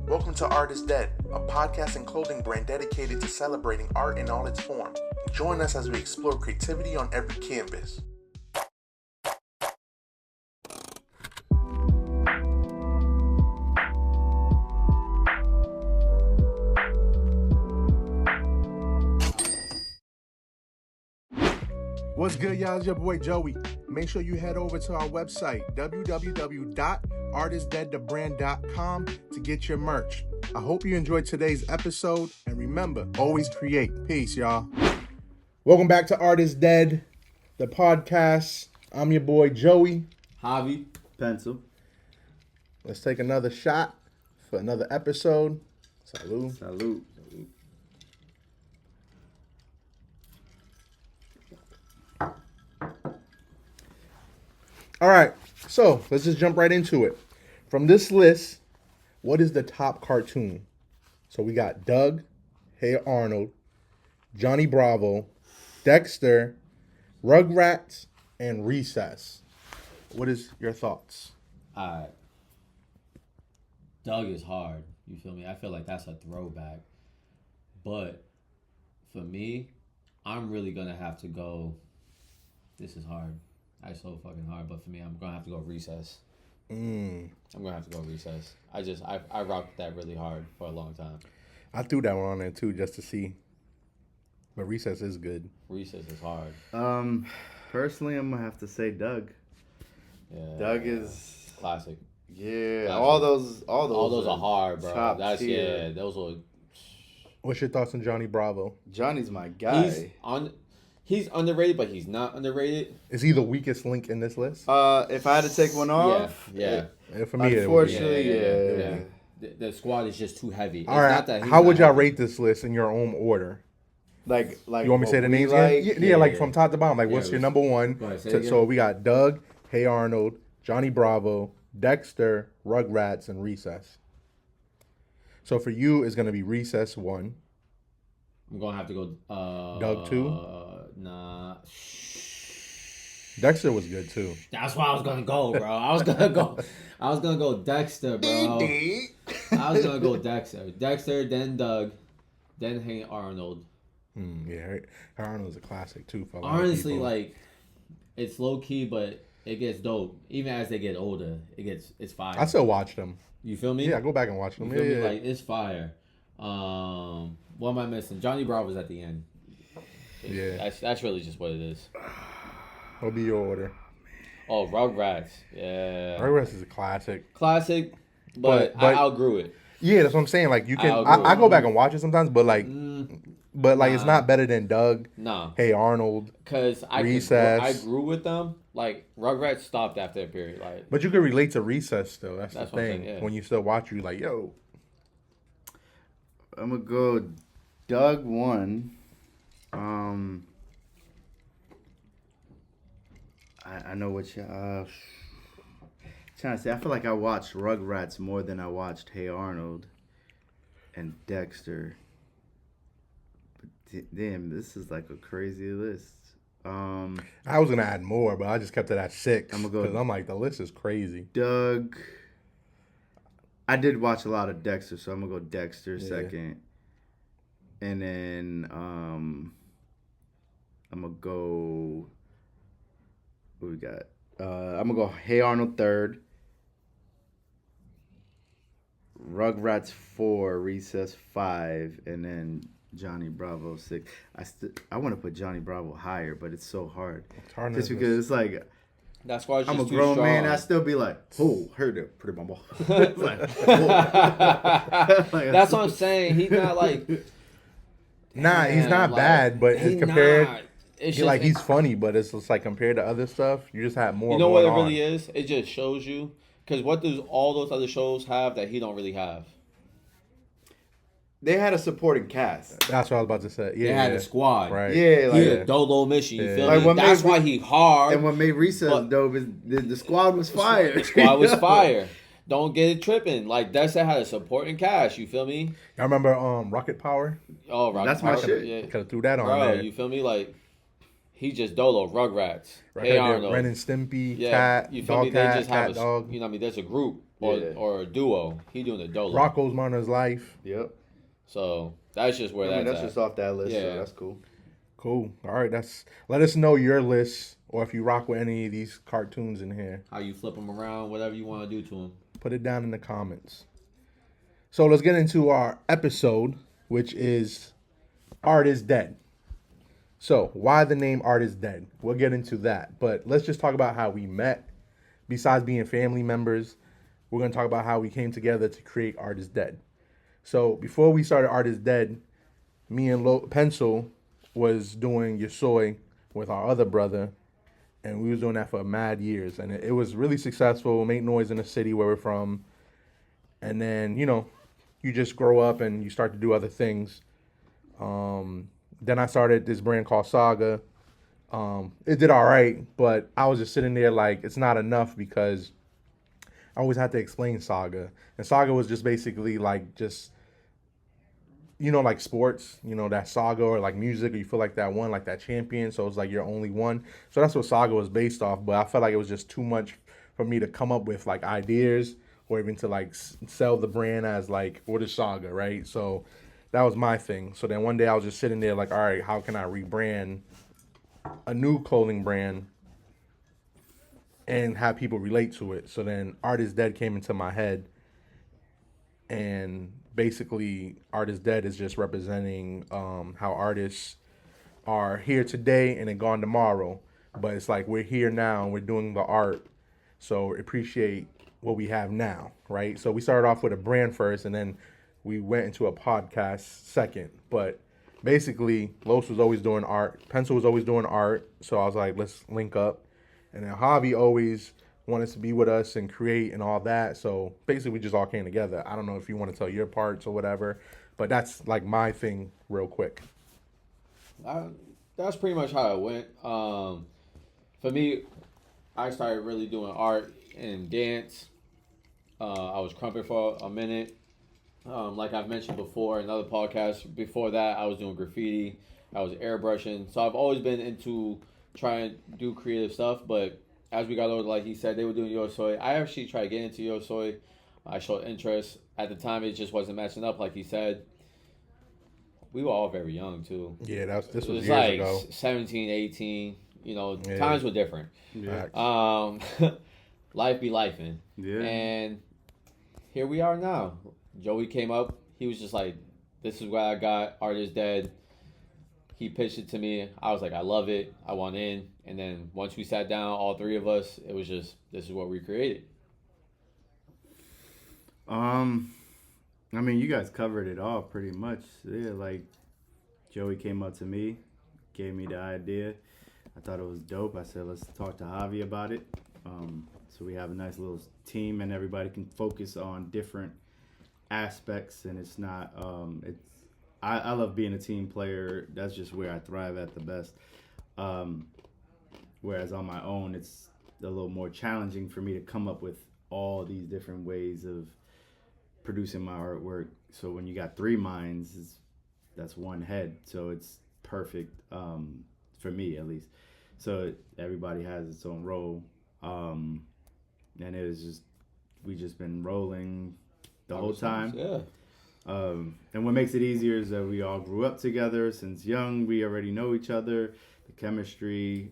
Welcome to Art is Dead, a podcast and clothing brand dedicated to celebrating art in all its forms. Join us as we explore creativity on every canvas. What's good, y'all? It's your boy Joey. Make sure you head over to our website, www.artistdeadthebrand.com, to get your merch. I hope you enjoyed today's episode, and remember, always create. Peace, y'all. Welcome back to Art is Dead, the podcast. I'm your boy Joey. Javi. Pencil. Let's take another shot for another episode. Salud. Salute. All right, so let's just jump right into it. From this list, what is the top cartoon? So we got Doug, Hey Arnold, Johnny Bravo, Dexter, Rugrats, and Recess. What is your thoughts? Alright. Doug is hard. You feel me? I feel like that's a throwback. But for me, I'm really going to have to go. This is hard. It's so fucking hard, but for me, I'm gonna have to go Recess. I'm gonna have to go Recess. I rocked that really hard for a long time. I threw that one on there too just to see. But Recess is good. Recess is hard. Personally, I'm gonna have to say Doug. Yeah, Doug is classic. Yeah, Classic. all those are hard, bro. top That's tier. yeah. Those are. What's your thoughts on Johnny Bravo? Johnny's my guy. He's underrated, but he's not underrated. Is he the weakest link in this list? If I had to take one off, Yeah. For me, unfortunately, yeah. The squad is just too heavy. All right. How would y'all rate this list in your own order? Like you want me to say the names like, again? Yeah, like from top to bottom. Like, what's your number one? Go ahead, So we got Doug, Hey Arnold, Johnny Bravo, Dexter, Rugrats, and Recess. So for you, it's gonna be Recess 1. I'm gonna have to go. Doug 2. Nah. Dexter was good too. That's where I was gonna go, bro. I was gonna go Dexter, bro. I was gonna go Dexter. Dexter, then Doug, then Hey Arnold. Yeah, Arnold's a classic too. For a lot Honestly, of people. like, it's low key, but it gets dope. Even as they get older, it's fire. I still watch them. You feel me? Yeah, I go back and watch them. You feel me? Yeah. Like, it's fire. What am I missing? Johnny Bravo's at the end. Yeah. That's really just what it is. What'll be your order? Oh, Rugrats. Yeah. Rugrats is a classic. Classic, but I outgrew it. Yeah, that's what I'm saying. Like you can, I go back and watch it sometimes, but like, it's not better than Doug. No. Hey Arnold. Because I grew with them. Like Rugrats stopped after a period. Like, but you can relate to Recess still. That's the what I'm thing. saying, yeah. When you still watch, you like, yo. I'm gonna go Doug 1. I know what you trying to say. I feel like I watched Rugrats more than I watched Hey Arnold and Dexter. But damn, this is like a crazy list. I was gonna add more, but I just kept it at 6. I'm gonna go. Because I'm like, the list is crazy. Doug. I did watch a lot of Dexter, so I'm gonna go Dexter second. And then I'm gonna go. What we got? I'm gonna go Hey Arnold 3rd. Rugrats 4, Recess 5, and then Johnny Bravo 6. I want to put Johnny Bravo higher, but it's so hard. It's hard just because it's like. that's why I'm a grown man. I still be like, oh, heard it, pretty mama. That's what I'm saying. He's not like. Nah, he's not bad, but it's compared. It's he's funny, but it's just like compared to other stuff, you just have more. You know what it going really is? It just shows you, because what does all those other shows have that he don't really have? They had a supporting cast. That's what I was about to say. Yeah, They had a squad. Right. Yeah, He like a dolo mission. You feel Like, me? what That's made- why he hard. and what made Recess dope is the squad was fire. The squad was fire. Don't get it tripping. Like Dexter had a supporting cast. You feel me? I remember Rocket Power. Oh, Rocket That's my Power, shit. Yeah. Could have threw that on Bro, there. You feel me? Like he just dolo Rugrats. Right Hey there, Arnold. Ren and Stimpy, Yeah, Cat, you feel Dog me? Cat, They just Cat have Dog. You know what I mean? There's a group. or a duo. He doing a dolo. Rocco's Modern's Life. Yep. So that's just where that's at. just off that list. Yeah. So that's cool. Cool. All right, let us know your list or if you rock with any of these cartoons in here. How you flip them around, whatever you want to do to them. Put it down in the comments. So let's get into our episode, which is Art is Dead. So why the name Art is Dead? We'll get into that. But let's just talk about how we met. Besides being family members, we're going to talk about how we came together to create Art is Dead. So before we started Art is Dead, me and Pencil was doing Yosoi with our other brother, and we was doing that for mad years, and it was really successful. Make noise in the city where we're from, and then you just grow up and you start to do other things. Then I started this brand called Saga. It did all right, but I was just sitting there like it's not enough because I always had to explain Saga, and Saga was just basically like just. Like sports, that Saga or like music, or you feel like that one, like that champion. So it's like you're only one. So that's what Saga was based off. But I felt like it was just too much for me to come up with like ideas or even to like sell the brand as like, what is Saga, right? So that was my thing. So then one day I was just sitting there like, all right, how can I rebrand a new clothing brand and have people relate to it? So then Art is Dead came into my head, and basically Art is Dead is just representing how artists are here today and then gone tomorrow, but it's like we're here now and we're doing the art, so appreciate what we have now, right? So we started off with a brand first and then we went into a podcast second, but basically Los was always doing art, Pencil was always doing art, so I was like, let's link up. And then Javi always wanted to be with us and create and all that. So basically we just all came together. I don't know if you want to tell your parts or whatever, but that's like my thing real quick. That's pretty much how it went. For me, I started really doing art and dance. I was crumping for a minute. Like I've mentioned before in another podcast, before that I was doing graffiti. I was airbrushing. So I've always been into trying to do creative stuff, but as we got older, like he said, they were doing Yosoi. I actually tried to get into Yosoi. I showed interest. At the time, it just wasn't matching up, like he said. We were all very young, too. Yeah, this was years like ago. 17, 18. Times were different. Yeah. Life be lifing. Yeah. And here we are now. Joey came up. He was just like, this is what I got. Art is Dead. He pitched it to me. I was like, I love it. I want in. And then once we sat down, all three of us, it was just, this is what we created. I mean, you guys covered it all pretty much. Yeah, like Joey came up to me, gave me the idea. I thought it was dope. I said, let's talk to Javi about it. So we have a nice little team and everybody can focus on different aspects, and it's not, I love being a team player. That's just where I thrive at the best. Whereas on my own, it's a little more challenging for me to come up with all these different ways of producing my artwork. So when you got three minds, that's one head. So it's perfect, for me at least. So everybody has its own role. And it was just, we just been rolling the whole time. Yeah. And what makes it easier is that we all grew up together since young. We already know each other. The chemistry.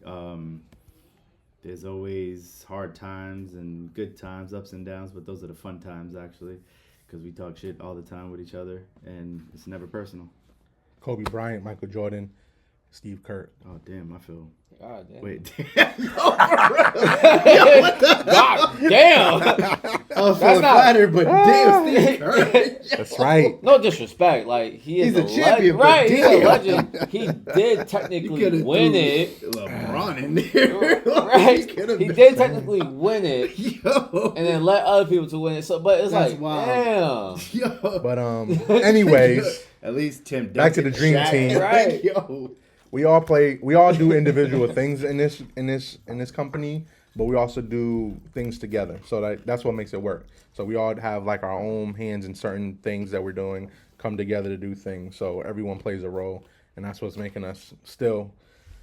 There's always hard times and good times, ups and downs, but those are the fun times actually, because we talk shit all the time with each other, and it's never personal. Kobe Bryant, Michael Jordan, Steve Kerr. Oh damn, I feel. God damn. Wait. God damn. I was so flattered, but damn, Steve Kerr. That's right. No disrespect. Like, he's a champion, but right, he's a damn. legend. He did technically win it. LeBron in there. Right. He did technically win it. Yo. And then let other people to win it. So, but it's That's like, wild. damn. Yo. But anyways, at least Tim back to the Duncan, dream Shaq. team. Right. Yo. we all do individual things in this company, but we also do things together. So that's what makes it work. So we all have like our own hands in certain things that we're doing, come together to do things. So everyone plays a role, and that's what's making us still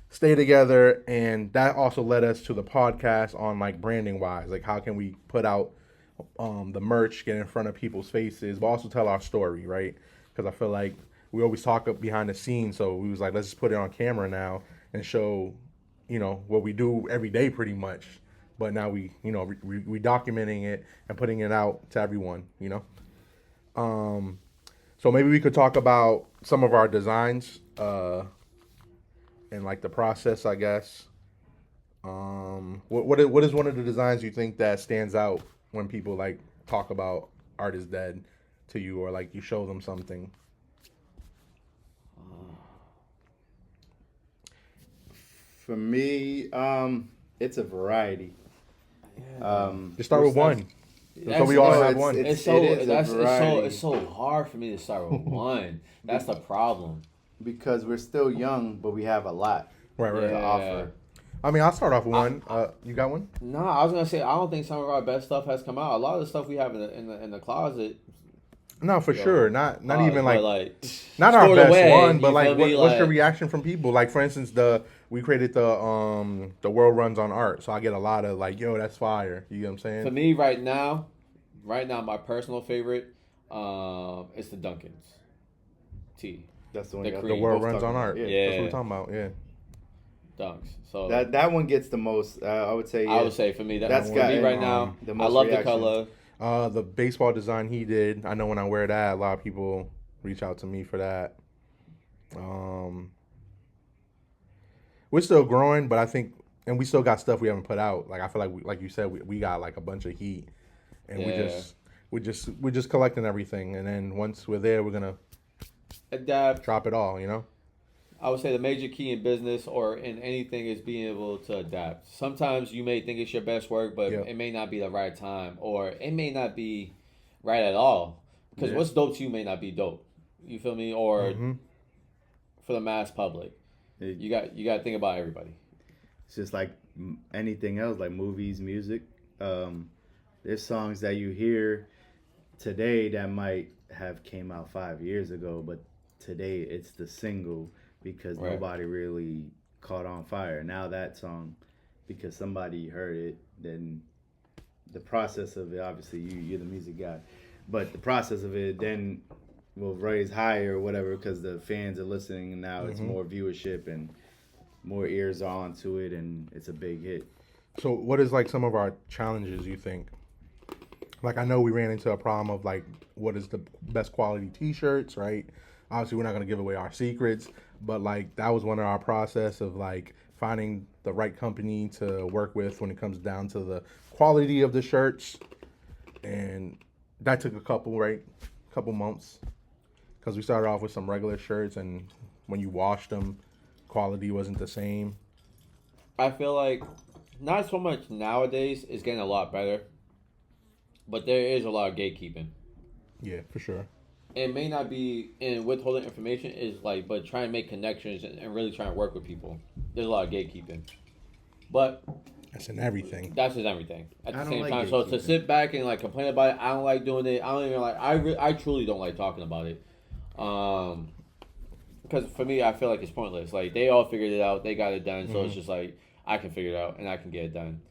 stay together. And that also led us to the podcast on like branding wise, like how can we put out the merch, get in front of people's faces, but also tell our story, right? Because I feel like we always talk up behind the scenes, so we was like, let's just put it on camera now and show, what we do every day pretty much. But now we documenting it and putting it out to everyone, So maybe we could talk about some of our designs and like the process, I guess. What is one of the designs you think that stands out when people like talk about Art is Dead to you, or like you show them something? For me, it's a variety. Just start with one. So we all have one. It's so hard for me to start with one. That's the problem. Because we're still young, but we have a lot to offer. I mean, I'll start off with one. You got one? No, I was gonna say I don't think some of our best stuff has come out. A lot of the stuff we have in the closet. No, for sure. Not even like not our our best away, one, but like what's your like, reaction from people? Like for instance, we created the World Runs on Art, so I get a lot of like, yo, that's fire. You know what I'm saying? For me, right now, my personal favorite, is the Duncan's tea. That's the one. The World Runs on Art. Yeah. That's what we're talking about. Yeah. Dunks. So that one gets the most. I would say. Yeah. I would say for me That's for got me right now. the most I love reaction. the color. The baseball design he did. I know when I wear that, a lot of people reach out to me for that. We're still growing, but I think, and we still got stuff we haven't put out. Like I feel like, like you said, we got like a bunch of heat, and we're just collecting everything, and then once we're there, we're gonna adapt, drop it all. I would say the major key in business or in anything is being able to adapt. Sometimes you may think it's your best work, but it may not be the right time, or it may not be right at all. Because what's dope to you may not be dope. You feel me? Or for the mass public, you got to think about everybody. It's just like anything else, like movies, music. There's songs that you hear today that might have came out 5 years ago, but today it's the single. Because nobody really caught on fire. Now that song, because somebody heard it, then the process of it, obviously you're the music guy, but the process of it then will raise higher or whatever because the fans are listening and now it's more viewership and more ears are onto it and it's a big hit. So what is like some of our challenges you think? Like I know we ran into a problem of like what is the best quality t-shirts, right? Obviously we're not going to give away our secrets, but like that was one of our process of like finding the right company to work with when it comes down to the quality of the shirts. And that took a couple months because we started off with some regular shirts and when you washed them, quality wasn't the same. I feel like not so much nowadays, it's getting a lot better, but there is a lot of gatekeeping. Yeah, for sure. It may not be in withholding information is like, but try and make connections and really try and work with people. There's a lot of gatekeeping, but that's in everything. That's in everything at the same like time. So to sit back and like complain about it, I don't like doing it. I don't even like. I truly don't like talking about it, because for me, I feel like it's pointless. Like they all figured it out, they got it done. So it's just like I can figure it out and I can get it done.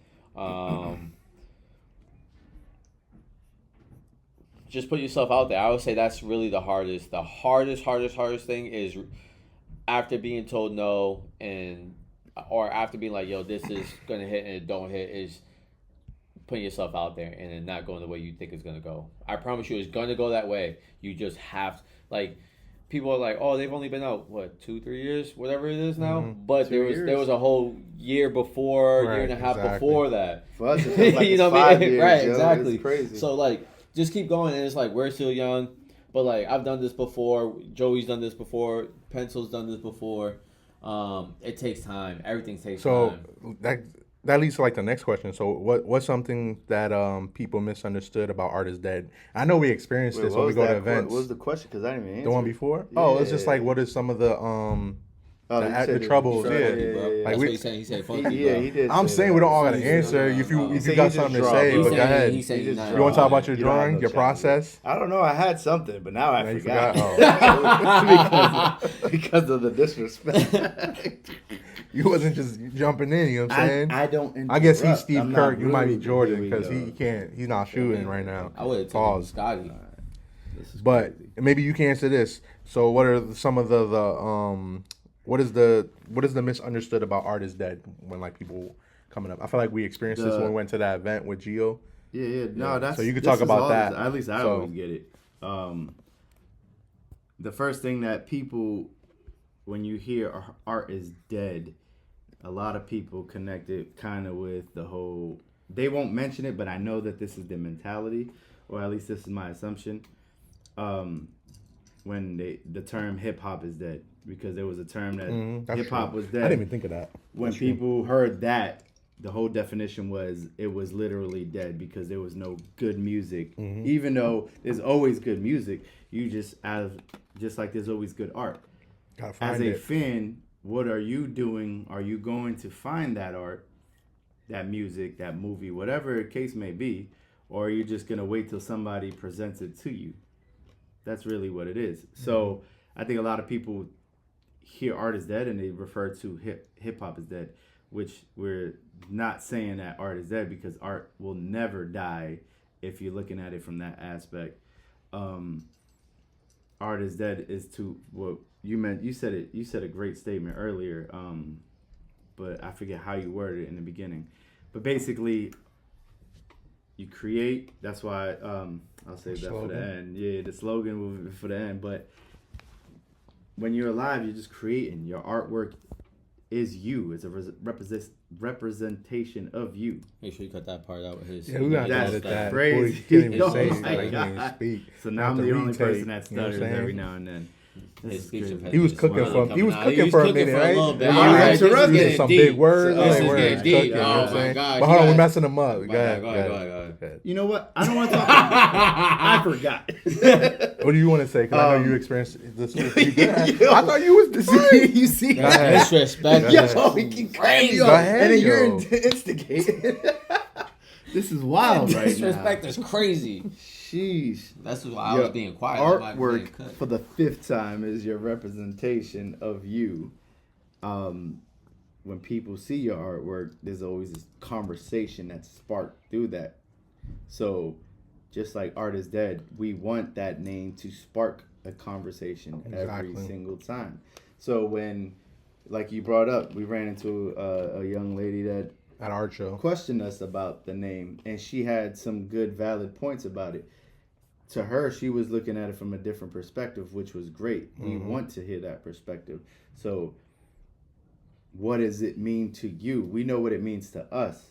Just put yourself out there. I would say that's really the hardest. The hardest thing is after being told no or after being like, yo, this is gonna hit and it don't hit, is putting yourself out there and then not going the way you think it's gonna go. I promise you, it's gonna go that way. You just have like people are like, oh, they've only been out 2-3 years, whatever it is now. But there was a whole year before, year and a half before that. For us, it feels like you know what I mean? Right, yo, exactly. It's crazy. So like. Just keep going, and it's like we're still young, but like I've done this before. Joey's done this before. Pencil's done this before. It takes time. Everything takes time. So that leads to like the next question. So what's something that people misunderstood about Art is Dead? I know we experienced this when we go to events. What was the question? Because I didn't even answer. The one before? Yeah. Oh, it's just like what is some of the the troubles? Like like what he said. He said funky, yeah, he did. I'm saying we don't all got to answer. If you got something to say, but go ahead. He said you want to talk about your drawing, your process? I don't know. I had something, but now I forgot. Oh. because of the disrespect. You wasn't just jumping in. You know what I'm saying? I don't. I guess he's interrupt. Steve I'm Kerr. not You might be rude. Jordan Here we because go. he can't. He's not shooting right now. I would have taken Pause. Scotty. This is But crazy. maybe you can answer this. So, what are some of the what is the misunderstood about art is dead when like people coming up? I feel like we experienced this when we went to that event with Gio. Yeah. No, that's. So you could this talk is about all that. this- At least I So- always get it. The first thing that people, when you hear art is dead, a lot of people connect it kind of with the whole. They won't mention it, but I know that this is the mentality, or at least this is my assumption. When the term hip hop is dead, because there was a term that hip hop was dead. I didn't even think of that. When people heard that, the whole definition was it was literally dead because there was no good music. Even though there's always good music, you just like there's always good art. Gotta find As a it. fan, what are you doing? Are you going to find that art, that music, that movie, whatever the case may be, or are you just gonna wait till somebody presents it to you? That's really what it is. So I think a lot of people hear art is dead and they refer to hip hop is dead, which we're not saying that art is dead because art will never die if you're looking at it from that aspect. Art is dead is to what you meant. You said it. You said a great statement earlier, but I forget how you worded it in the beginning. But basically, you create. That's why I'll save that for the end. Yeah, the slogan will be for the end. But when you're alive, you're just creating. Your artwork is you. It's a representation of you. Make sure you cut that part out with his. Yeah, we gotta That's edit that. crazy. Boy, you can't even Oh say it. my Like, he can't even God. speak. So now I'm Have the to only retake, person that you know what I'm stutters every saying? now and then. This His is speech crazy. impediment He was is cooking finally for coming out. a cooking minute, for a right? little bit. Yeah, All right, interrupted. this is Using getting some deep. big words. This Like, is words, getting deep. cooking, you know what I'm Oh my saying? gosh. But hold on, you we're gotta- messing them up. Go ahead. Go ahead. You know what? I don't want to talk about I forgot. What do you want to say? Because I know you experienced this. Yo. I thought you was the You see? Go ahead. Disrespect. Go ahead. Yo, he can crazy. Go ahead, And then yo. you're instigating. This is wild right Disrespect now. is crazy. Sheesh. That's why I was being quiet. I'm not being Artwork cut. for the 5th time is your representation of you. When people see your artwork, there's always this conversation that's sparked through that. So, just like Art is Dead, we want that name to spark a conversation every Exactly. single time. So when, like you brought up, we ran into a young lady that At art show. questioned us about the name, and she had some good, valid points about it. To her, she was looking at it from a different perspective, which was great. We want to hear that perspective. So, what does it mean to you? We know what it means to us,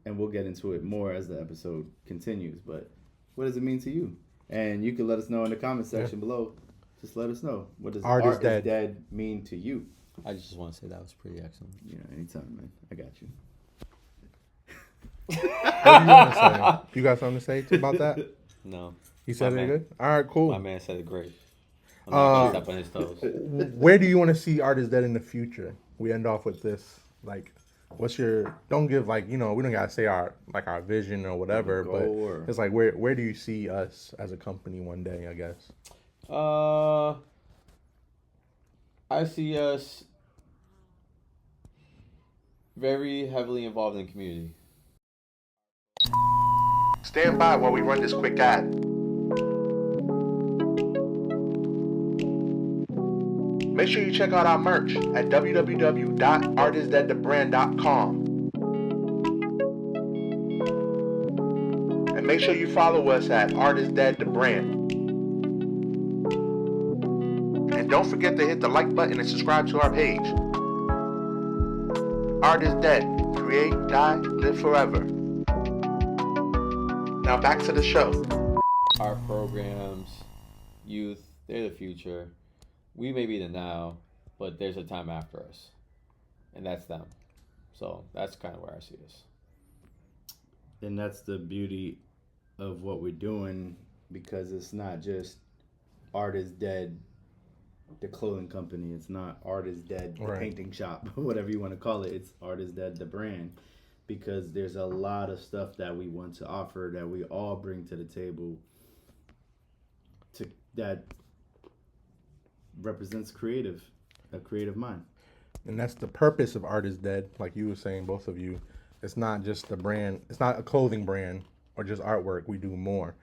and we'll get into it more as the episode continues. But what does it mean to you? And you can let us know in the comment section below. Just let us know. What does Art is Dead. dead mean to you? I just want to say that was pretty excellent. Yeah, anytime, man. I got you. What do you want to say? You got something to say about that? No, He said My it man. good? All right, cool. my man said it great. I'm not gonna step on his toes. Where do you want to see Art is Dead in the future? We end off with this. Like, what's your? Don't give like we don't gotta say our vision or whatever, but Goal or- it's like where do you see us as a company one day? I guess. I see us very heavily involved in community. Stand by while we run this quick ad. Make sure you check out our merch at www.artistdeadthebrand.com. And make sure you follow us at Artist Dead the Brand. And don't forget to hit the like button and subscribe to our page. Art is dead. Create, die, live forever. Now back to the show. Our programs, youth, they're the future. We may be the now, but there's a time after us. And that's them. So that's kind of where I see us. And that's the beauty of what we're doing, because it's not just Art is Dead, the clothing company. It's not Art is Dead, the Right. painting shop, whatever you want to call it. It's Art is Dead, the brand, because there's a lot of stuff that we want to offer that we all bring to the table that represents a creative mind. And that's the purpose of Art is Dead, like you were saying, both of you. It's not just the brand. It's not a clothing brand or just artwork. We do more.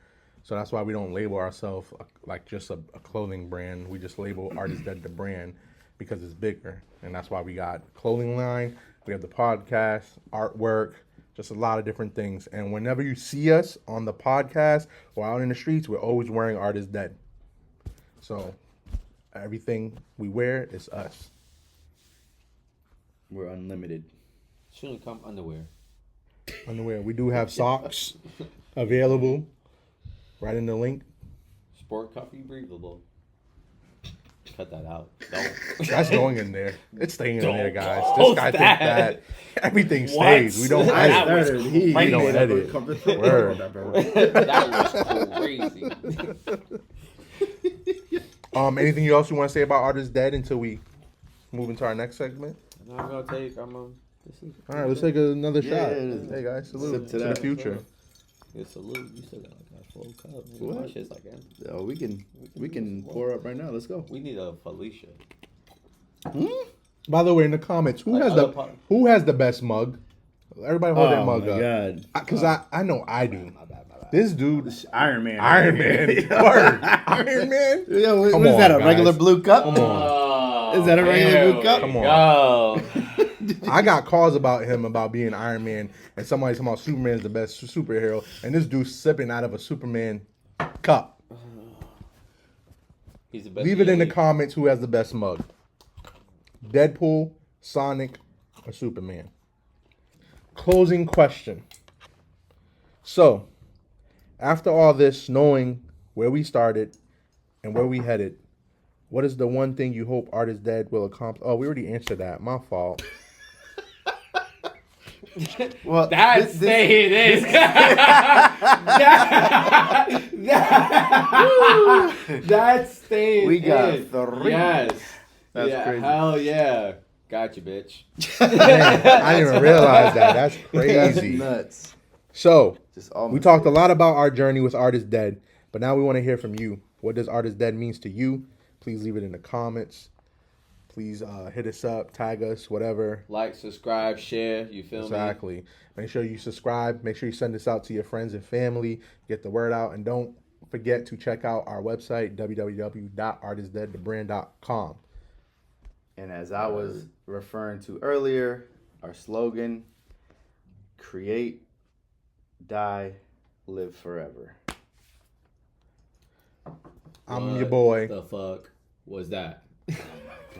So that's why we don't label ourselves like just a clothing brand. We just label Art is Dead the brand because it's bigger. And that's why we got clothing line. We have the podcast, artwork, just a lot of different things. And whenever you see us on the podcast or out in the streets, we're always wearing Art is Dead. So everything we wear is us. We're unlimited. Shouldn't come underwear. Underwear. We do have socks available right in the link. Sport coffee breathable. Cut that out. Don't. That's going in there. It's staying in there, guys. This post guy that. think that everything What? stays. We don't That edit. was He We don't made up a edit. comfort Word. That was crazy. Anything else you want to say about Art is Dead until we move into our next segment? I'm gonna take. This is. All right, let's take another Yeah, shot. yeah, yeah. Hey guys, salute Sip to to the that. future. Yeah, salute. You still got like a full cup. What? My shit's like empty. Oh, we can pour up right now. Let's go. We need a Felicia. By the way, in the comments, who Like has other the part- who has the best mug? Everybody hold their mug my up. God. Because I know I do. This dude, Iron Man. Iron Man. Word. Iron Man. Yo, what Come is that? on, A regular guys. blue cup? Come on. Is that a regular blue cup? Come on. I got calls about him about being Iron Man, and somebody talking about Superman is the best superhero, and this dude sipping out of a Superman cup. He's the best. Leave it in the comments who has the best mug. Deadpool, Sonic, or Superman. Closing question. So, after all this, knowing where we started and where we headed, what is the one thing you hope Art is Dead will accomplish? Oh, we already answered that. My fault. Well, That's staying in. That's staying We got in. 3. Yes. That's yeah, crazy. Hell yeah. Got you, bitch. Man, I didn't even realize that. That's crazy. Nuts. So, Just all we talked a lot about our journey with Art is Dead, but now we want to hear from you. What does Art is Dead means to you? Please leave it in the comments. Please hit us up, tag us, whatever. Like, subscribe, share. You feel me? Exactly. Make sure you subscribe. Make sure you send this out to your friends and family. Get the word out. And don't forget to check out our website, www.artisdeadthebrand.com. And as I was referring to earlier, our slogan, create, die, live forever. I'm your boy. The fuck was that?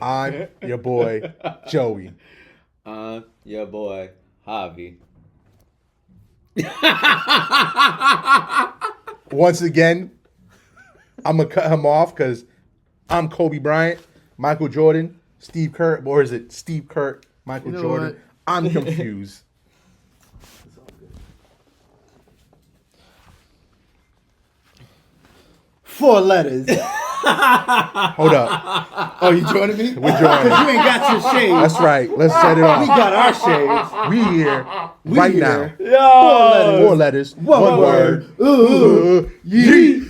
I'm your boy, Joey. Your boy, Javi. Once again, I'm going to cut him off because I'm Kobe Bryant, Michael Jordan, Steve Kerr, or is it Steve Kerr, Michael You know Jordan? what? I'm confused. It's all good. 4 letters. Hold up. Oh, you joining me? We're joining. Because you ain't got your shades. That's right. Let's set it We off. got our shades. We here right now. Yo! 4 letters. 1 word. Ooh. Yeet.